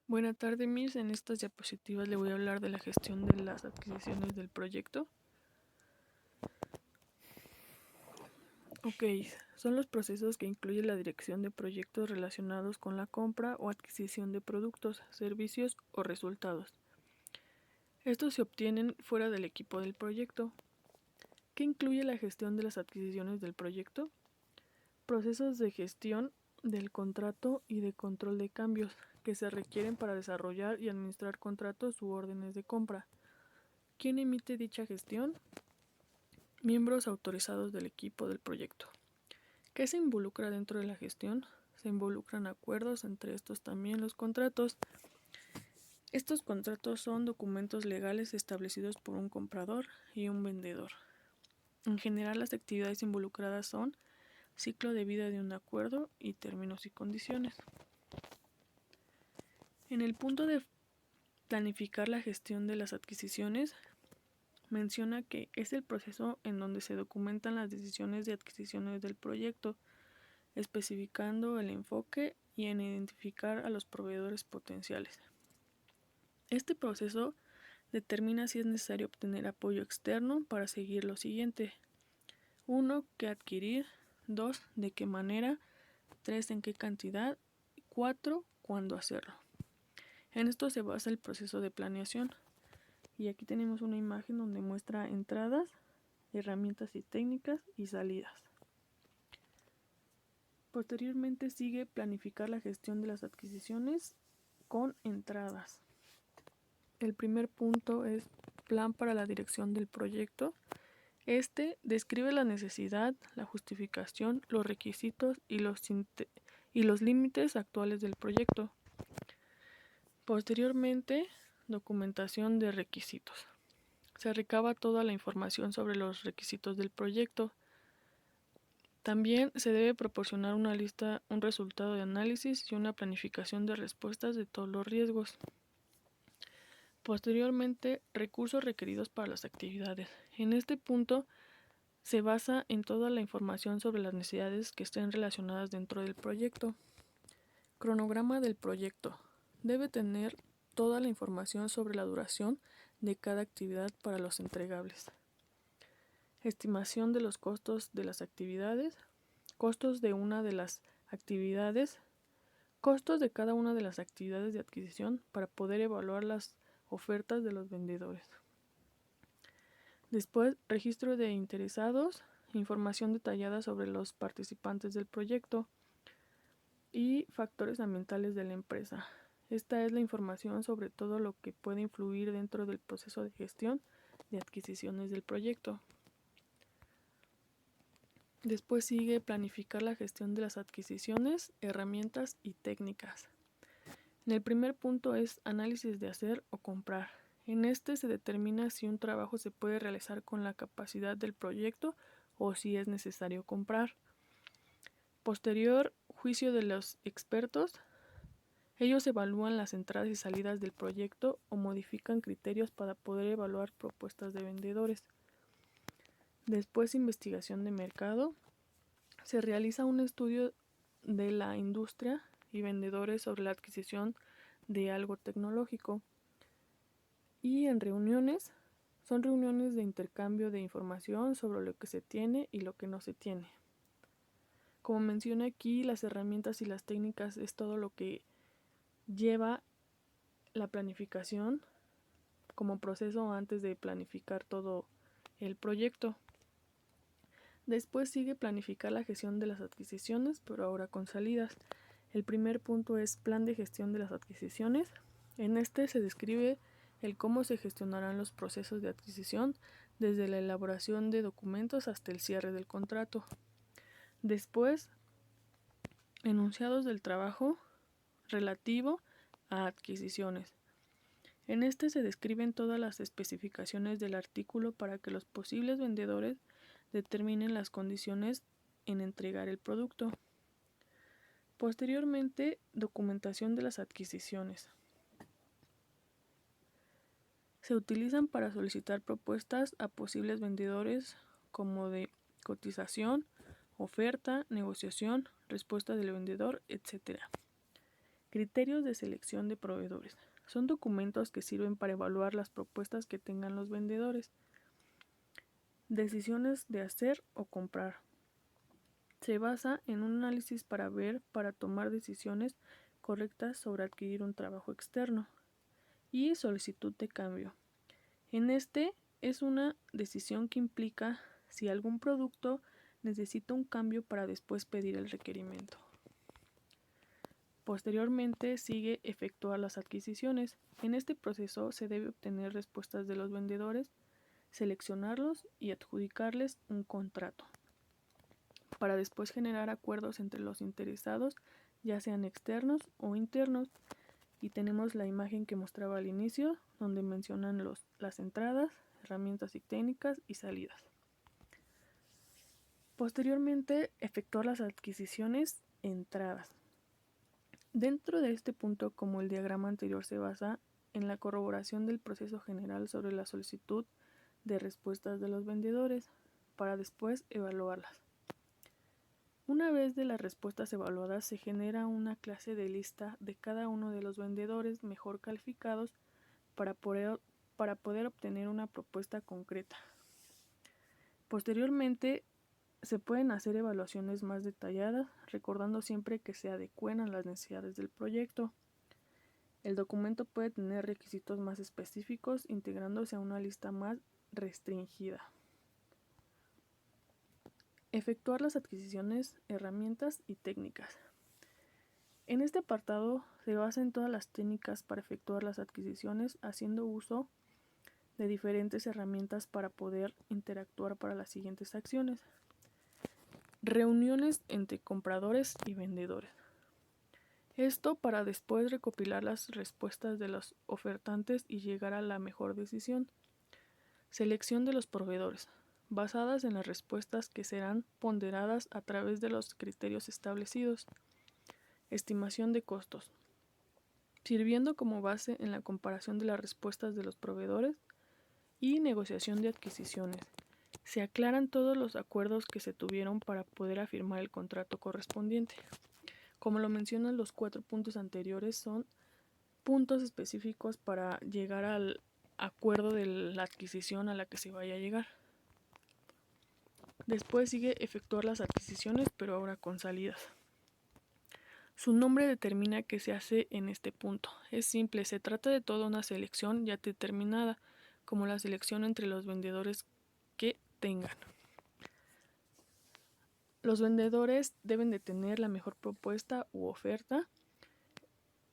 Buenas tardes, Miss. En estas diapositivas le voy a hablar de la gestión de las adquisiciones del proyecto. Ok, son los procesos que incluye la dirección de proyectos relacionados con la compra o adquisición de productos, servicios o resultados. Estos se obtienen fuera del equipo del proyecto. ¿Qué incluye la gestión de las adquisiciones del proyecto? Procesos de gestión del contrato y de control de cambios que se requieren para desarrollar y administrar contratos u órdenes de compra. ¿Quién emite dicha gestión? Miembros autorizados del equipo del proyecto. ¿Qué se involucra dentro de la gestión? Se involucran acuerdos, entre estos también los contratos. Estos contratos son documentos legales establecidos por un comprador y un vendedor. En general, las actividades involucradas son ciclo de vida de un acuerdo y términos y condiciones. En el punto de planificar la gestión de las adquisiciones, menciona que es el proceso en donde se documentan las decisiones de adquisiciones del proyecto, especificando el enfoque y en identificar a los proveedores potenciales. Este proceso determina si es necesario obtener apoyo externo para seguir lo siguiente: 1. ¿Qué adquirir? 2. ¿De qué manera? 3. ¿En qué cantidad? 4. ¿Cuándo hacerlo? En esto se basa el proceso de planeación. Y aquí tenemos una imagen donde muestra entradas, herramientas y técnicas y salidas. Posteriormente sigue planificar la gestión de las adquisiciones con entradas. El primer punto es plan para la dirección del proyecto. Este describe la necesidad, la justificación, los requisitos y los límites actuales del proyecto. Posteriormente, documentación de requisitos. Se recaba toda la información sobre los requisitos del proyecto. También se debe proporcionar una lista, un resultado de análisis y una planificación de respuestas de todos los riesgos. Posteriormente, recursos requeridos para las actividades. En este punto se basa en toda la información sobre las necesidades que estén relacionadas dentro del proyecto. Cronograma del proyecto. Debe tener toda la información sobre la duración de cada actividad para los entregables. Estimación de los costos de las actividades. Costos de una de las actividades. Costos de cada una de las actividades de adquisición para poder evaluar las ofertas de los vendedores. Después, registro de interesados, información detallada sobre los participantes del proyecto y factores ambientales de la empresa. Esta es la información sobre todo lo que puede influir dentro del proceso de gestión de adquisiciones del proyecto. Después sigue planificar la gestión de las adquisiciones, herramientas y técnicas. En el primer punto es análisis de hacer o comprar. En este se determina si un trabajo se puede realizar con la capacidad del proyecto o si es necesario comprar. Posterior, juicio de los expertos. Ellos evalúan las entradas y salidas del proyecto o modifican criterios para poder evaluar propuestas de vendedores. Después, investigación de mercado. Se realiza un estudio de la industria y vendedores sobre la adquisición de algo tecnológico. Y en reuniones, son reuniones de intercambio de información sobre lo que se tiene y lo que no se tiene. Como mencioné aquí, las herramientas y las técnicas es todo lo que lleva la planificación como proceso antes de planificar todo el proyecto. Después sigue planificar la gestión de las adquisiciones, pero ahora con salidas. El primer punto es plan de gestión de las adquisiciones. En este se describe el cómo se gestionarán los procesos de adquisición, desde la elaboración de documentos hasta el cierre del contrato. Después, enunciados del trabajo relativo a adquisiciones. En este se describen todas las especificaciones del artículo para que los posibles vendedores determinen las condiciones en entregar el producto. Posteriormente, documentación de las adquisiciones. Se utilizan para solicitar propuestas a posibles vendedores como de cotización, oferta, negociación, respuesta del vendedor, etc., Criterios de selección de proveedores. Son documentos que sirven para evaluar las propuestas que tengan los vendedores. Decisiones de hacer o comprar. Se basa en un análisis para tomar decisiones correctas sobre adquirir un trabajo externo. Y solicitud de cambio. En este es una decisión que implica si algún producto necesita un cambio para después pedir el requerimiento. Posteriormente sigue efectuar las adquisiciones. En este proceso se debe obtener respuestas de los vendedores, seleccionarlos y adjudicarles un contrato, para después generar acuerdos entre los interesados, ya sean externos o internos. Y tenemos la imagen que mostraba al inicio, donde mencionan las entradas, herramientas y técnicas y salidas. Posteriormente, efectuar las adquisiciones entradas. Dentro de este punto, como el diagrama anterior, se basa en la corroboración del proceso general sobre la solicitud de respuestas de los vendedores, para después evaluarlas. Una vez de las respuestas evaluadas, se genera una clase de lista de cada uno de los vendedores mejor calificados para poder obtener una propuesta concreta. Posteriormente, se pueden hacer evaluaciones más detalladas, recordando siempre que se adecúen a las necesidades del proyecto. El documento puede tener requisitos más específicos, integrándose a una lista más restringida. Efectuar las adquisiciones, herramientas y técnicas. En este apartado se basa en todas las técnicas para efectuar las adquisiciones, haciendo uso de diferentes herramientas para poder interactuar para las siguientes acciones. Reuniones entre compradores y vendedores. Esto para después recopilar las respuestas de los ofertantes y llegar a la mejor decisión. Selección de los proveedores, basadas en las respuestas que serán ponderadas a través de los criterios establecidos. Estimación de costos, sirviendo como base en la comparación de las respuestas de los proveedores. Y negociación de adquisiciones. Se aclaran todos los acuerdos que se tuvieron para poder afirmar el contrato correspondiente. Como lo mencionan los 4 puntos anteriores, son puntos específicos para llegar al acuerdo de la adquisición a la que se vaya a llegar. Después sigue efectuar las adquisiciones, pero ahora con salidas. Su nombre determina qué se hace en este punto. Es simple, se trata de toda una selección ya determinada, como la selección entre los vendedores que tengan. Los vendedores deben de tener la mejor propuesta u oferta,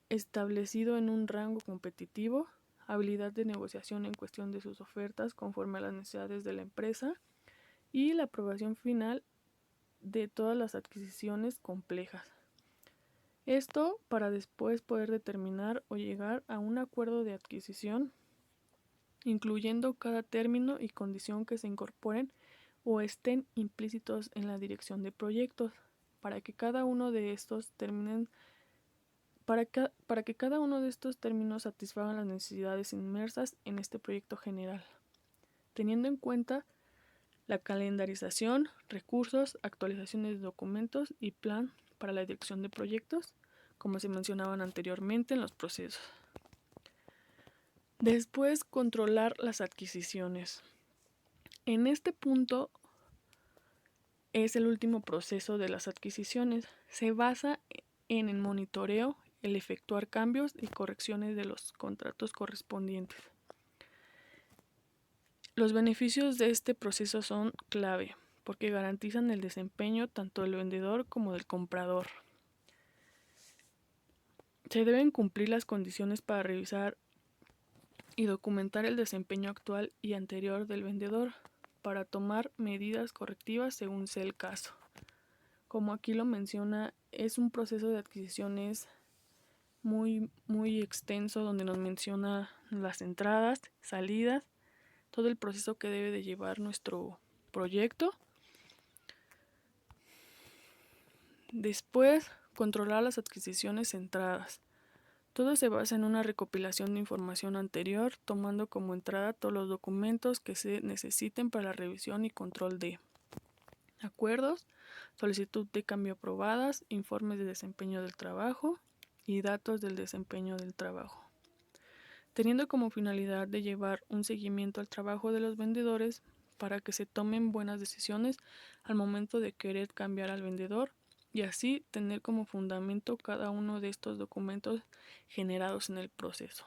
establecido en un rango competitivo, habilidad de negociación en cuestión de sus ofertas conforme a las necesidades de la empresa y la aprobación final de todas las adquisiciones complejas. Esto para después poder determinar o llegar a un acuerdo de adquisición, incluyendo cada término y condición que se incorporen o estén implícitos en la dirección de proyectos, para que cada uno de estos términos satisfagan las necesidades inmersas en este proyecto general, teniendo en cuenta la calendarización, recursos, actualizaciones de documentos y plan para la dirección de proyectos, como se mencionaban anteriormente en los procesos. Después, controlar las adquisiciones. En este punto es el último proceso de las adquisiciones. Se basa en el monitoreo, el efectuar cambios y correcciones de los contratos correspondientes. Los beneficios de este proceso son clave, porque garantizan el desempeño tanto del vendedor como del comprador. Se deben cumplir las condiciones para revisar y documentar el desempeño actual y anterior del vendedor para tomar medidas correctivas según sea el caso. Como aquí lo menciona, es un proceso de adquisiciones muy extenso, donde nos menciona las entradas, salidas, todo el proceso que debe de llevar nuestro proyecto. Después, controlar las adquisiciones centradas. Todo se basa en una recopilación de información anterior, tomando como entrada todos los documentos que se necesiten para la revisión y control de acuerdos, solicitud de cambio aprobadas, informes de desempeño del trabajo y datos del desempeño del trabajo, teniendo como finalidad de llevar un seguimiento al trabajo de los vendedores para que se tomen buenas decisiones al momento de querer cambiar al vendedor y así tener como fundamento cada uno de estos documentos generados en el proceso.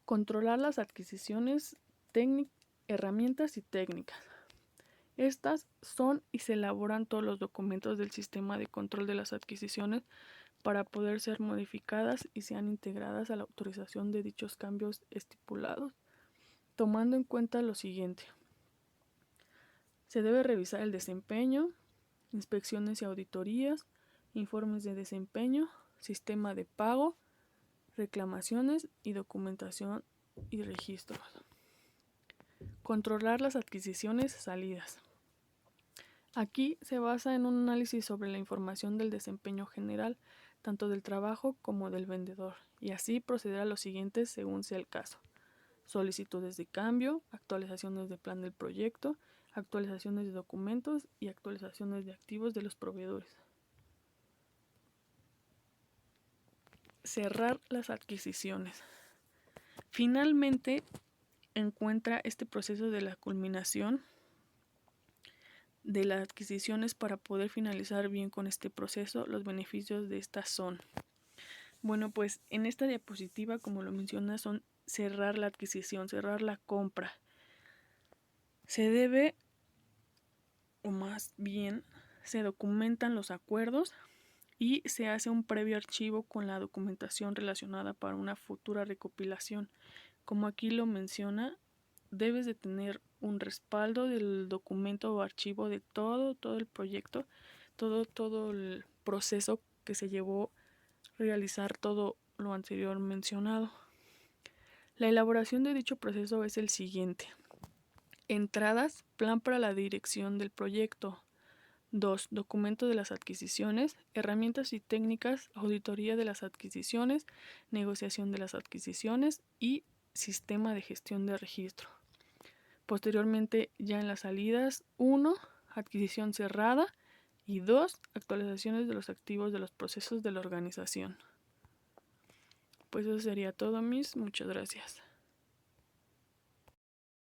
Controlar las adquisiciones, herramientas y técnicas. Estas son y se elaboran todos los documentos del sistema de control de las adquisiciones para poder ser modificadas y sean integradas a la autorización de dichos cambios estipulados, tomando en cuenta lo siguiente. Se debe revisar el desempeño, inspecciones y auditorías, informes de desempeño, sistema de pago, reclamaciones y documentación y registros. Controlar las adquisiciones salidas. Aquí se basa en un análisis sobre la información del desempeño general, tanto del trabajo como del vendedor, y así proceder a lo siguiente según sea el caso. Solicitudes de cambio, actualizaciones de plan del proyecto, actualizaciones de documentos y actualizaciones de activos de los proveedores. Cerrar las adquisiciones. Finalmente, encuentra este proceso de la culminación de las adquisiciones para poder finalizar bien con este proceso. Los beneficios de estas son, bueno, pues en esta diapositiva, como lo menciona, son cerrar la adquisición, cerrar la compra. Se debe, o más bien, se documentan los acuerdos y se hace un previo archivo con la documentación relacionada para una futura recopilación. Como aquí lo menciona, debes de tener un respaldo del documento o archivo de todo el proyecto, todo el proceso que se llevó a realizar todo lo anterior mencionado. La elaboración de dicho proceso es el siguiente. Entradas, plan para la dirección del proyecto. 2. Documento de las adquisiciones, herramientas y técnicas, auditoría de las adquisiciones, negociación de las adquisiciones y sistema de gestión de registro. Posteriormente, ya en las salidas, 1. Adquisición cerrada y 2. Actualizaciones de los activos de los procesos de la organización. Pues eso sería todo, Miss. Muchas gracias.